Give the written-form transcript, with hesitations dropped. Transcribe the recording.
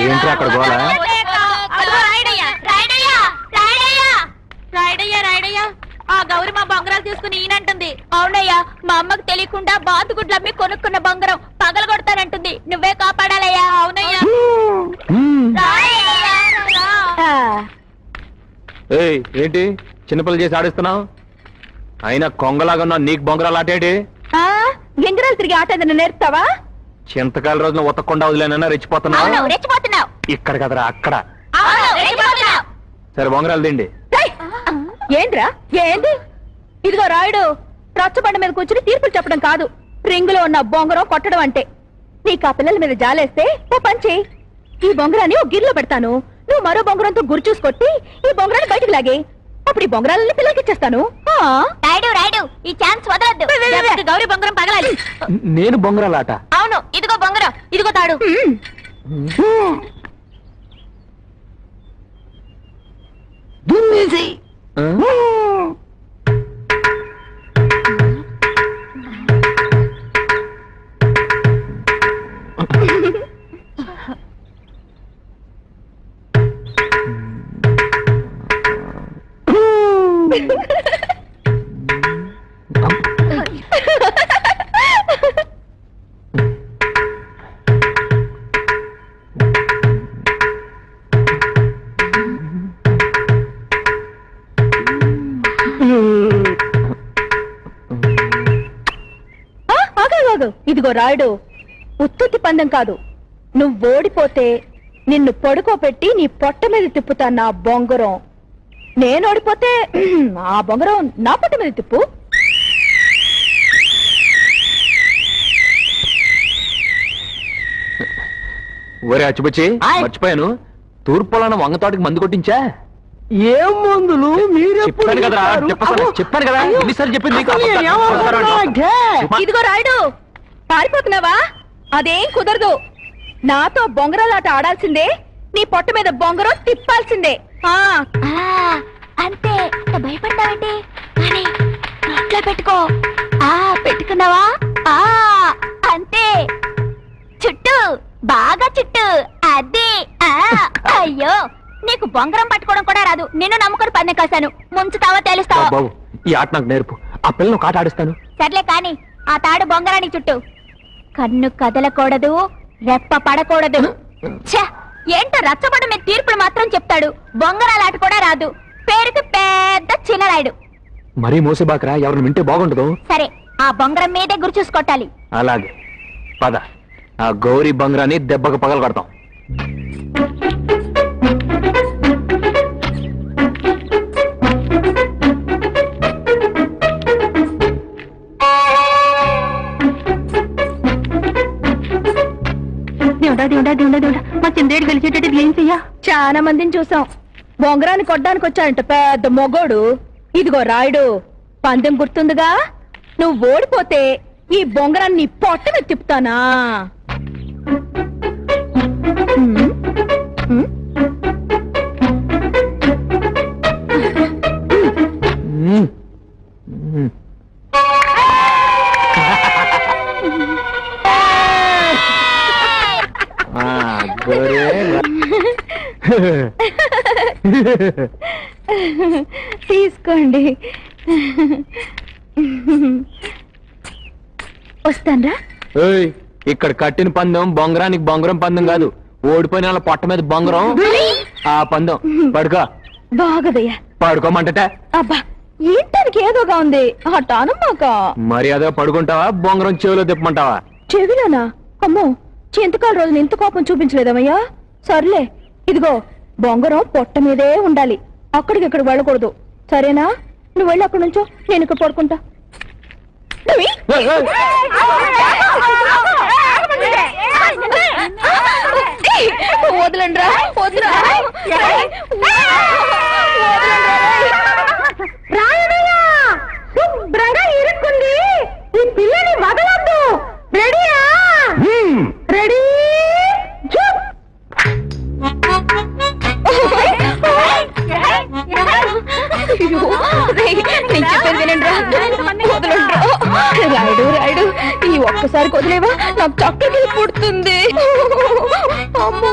ఏంటి అక్కడ గోల? ఆ గౌరి మా బంగారాలు తీసుకుని ఈయనంటుంది. అవునయ్యా, మా అమ్మకు తెలియకుండా బాతుగుడ్లు అమ్మి కొనుక్కున్న బంగారం పగల కొడతానంటుంది. నువ్వే కాపాడాలయ్యా. అవునయ్యా. ఏంటి చిన్నపిల్లలు చేసి ఆడిస్తున్నావు? అయినా కొంగలాగా ఉన్నా నీకు బొంగరాలు ఆటేటి? గింజరాలు తిరిగి ఆట నేర్పుతావా? చింతకాయల రోజున ఉతకుండా వదిలేనన్నా రెచ్చిపోతున్నావు. ఇక్కడ కదరా అక్కడ. సరే బొంగరాలు తిండి. ఏంట్రా ఏంది? ఇదిగో రాయుడు, రచ్చబండ మీద కూర్చుని తీర్పులు చెప్పడం కాదు, రింగులో ఉన్న బొంగరం కొట్టడం అంటే. నీకు ఆ పిల్లల మీద జాలేస్తే ఓ పంచి, ఈ బొంగరాన్ని ఓ గిర్లో పెడతాను. నువ్వు మరో బొంగరంతో గురి చూసుకొట్టి ఈ బొంగరాన్ని బయటకు లాగే. అప్పుడు ఈ బొంగరాలని పిల్లలకి ఇచ్చేస్తాను. రాయుడు, ఈ ఛాన్స్ వదలద్దు. గౌరీ బొంగరం పగలాలి. నేను బొంగరాలాట? అవును. ఇదిగో బొంగరం, ఇదిగో తాడు. ఇదిగో రాయుడు, ఉత్తుత్తి పందెం కాదు. నువ్వు ఓడిపోతే నిన్ను పడుకోబెట్టి నీ పొట్ట మీద తిప్పుతా నా బొంగరం. నేను ఓడిపోతే ఆ బొంగరం నా పొట్ట మీద తిప్పు. ఒరే అచ్చిపుచ్చి, మర్చిపోయాను, తూర్పులను వంగతోటకి మందు కొట్టించా? ఏం మందులు? చెప్పాను కదా, ఎన్నిసార్లు చెప్పింది? ఇదిగో రాయుడు, పారిపోతున్నావా? అదేం కుదరదు. నాతో బొంగరాలాట ఆడాల్సిందే, నీ పొట్ట మీద బొంగరం తిప్పాల్సిందే. అంతే. భయపడ్డావంటే కానీ నోట్లో పెట్టుకో. పెట్టుకున్నావా? అంతే. చుట్టూ బాగా చుట్టూ. అదే. అయ్యో, నీకు బొంగరం పట్టుకోవడం కూడా రాదు. నిన్ను నమ్ముకొని పన్ను కాశాను. ముంచుతావా తెలుస్తావా? బాబు, ఈ ఆట నాకు నేర్పు. ఆ పిల్లను ఒక ఆట ఆడిస్తాను. సర్లే కాని ఆ తాడు బొంగరానికి చుట్టూ. కన్ను కదలకూడదు, రెప్ప పడకూడదు. ఏంటో రచ్చబండ మీద తీర్పులు మాత్రం చెప్తాడు, బొంగరాలాట కూడా రాదు. పేరుకి పెద్ద చిన్నరాయుడు. మరీ మోసేబాకరా, ఎవరిని వింటే బాగుండదు. సరే, ఆ బొంగరం మీదే గురి చూసుకొట్టాలి. అలాగే పద, ఆ గౌరీ బొంగరాన్ని దెబ్బకు పగలు కొడతాం. మా చిందేడు గెలిచేటట్టు ఏం చెయ్యా? చాలా మందిని చూసాం. బొంగరాన్ని కొట్టడానికి వచ్చాడంట పెద్ద మొగోడు. ఇదిగో రాయుడు, పందెం గుర్తుందిగా? నువ్వు ఓడిపోతే ఈ బొంగరాన్ని పొట్ట మీద తిప్పుతానా? తీసుకోండి. వస్తాన్రా. ఇక్కడ కట్టిన పందెం బొంగరానికి బొంగరం పందెం కాదు. ఓడిపోయిన వాళ్ళ పొట్ట మీద బొంగరం. ఆ పందెం పడుకో. బాగదయ్యా. పడుకోమంటట. అబ్బా, ఏంటానికి ఏదోగా ఉంది. అటానమ్మాక మర్యాదగా పడుకుంటావా, బొంగరం చెవిలో తిప్పమంటావా? చెవిలోనా? అమ్మో, చింతకాల రోజున ఇంత కోపం చూపించలేదమ్మయ్యా. సర్లే, ఇదిగో బొంగరం పొట్ట మీదే ఉండాలి, అక్కడికి ఇక్కడికి వెళ్ళకూడదు. సరేనా? నువ్వు వెళ్ళి అక్కడి నుంచో, నేను ఇక్కడ పడుకుంటా. వదలండ్రా, వదరా. రాయనయ్యా, శుభ్రంగా ఇరుక్కుంది. ఈ పిల్లని వదలొద్దు. రెడీయా? రెడీ. రాయుడు రాయుడు ఈ ఒక్కసారి వదిలేవా నాకు చక్కగా పుడుతుంది అమ్మో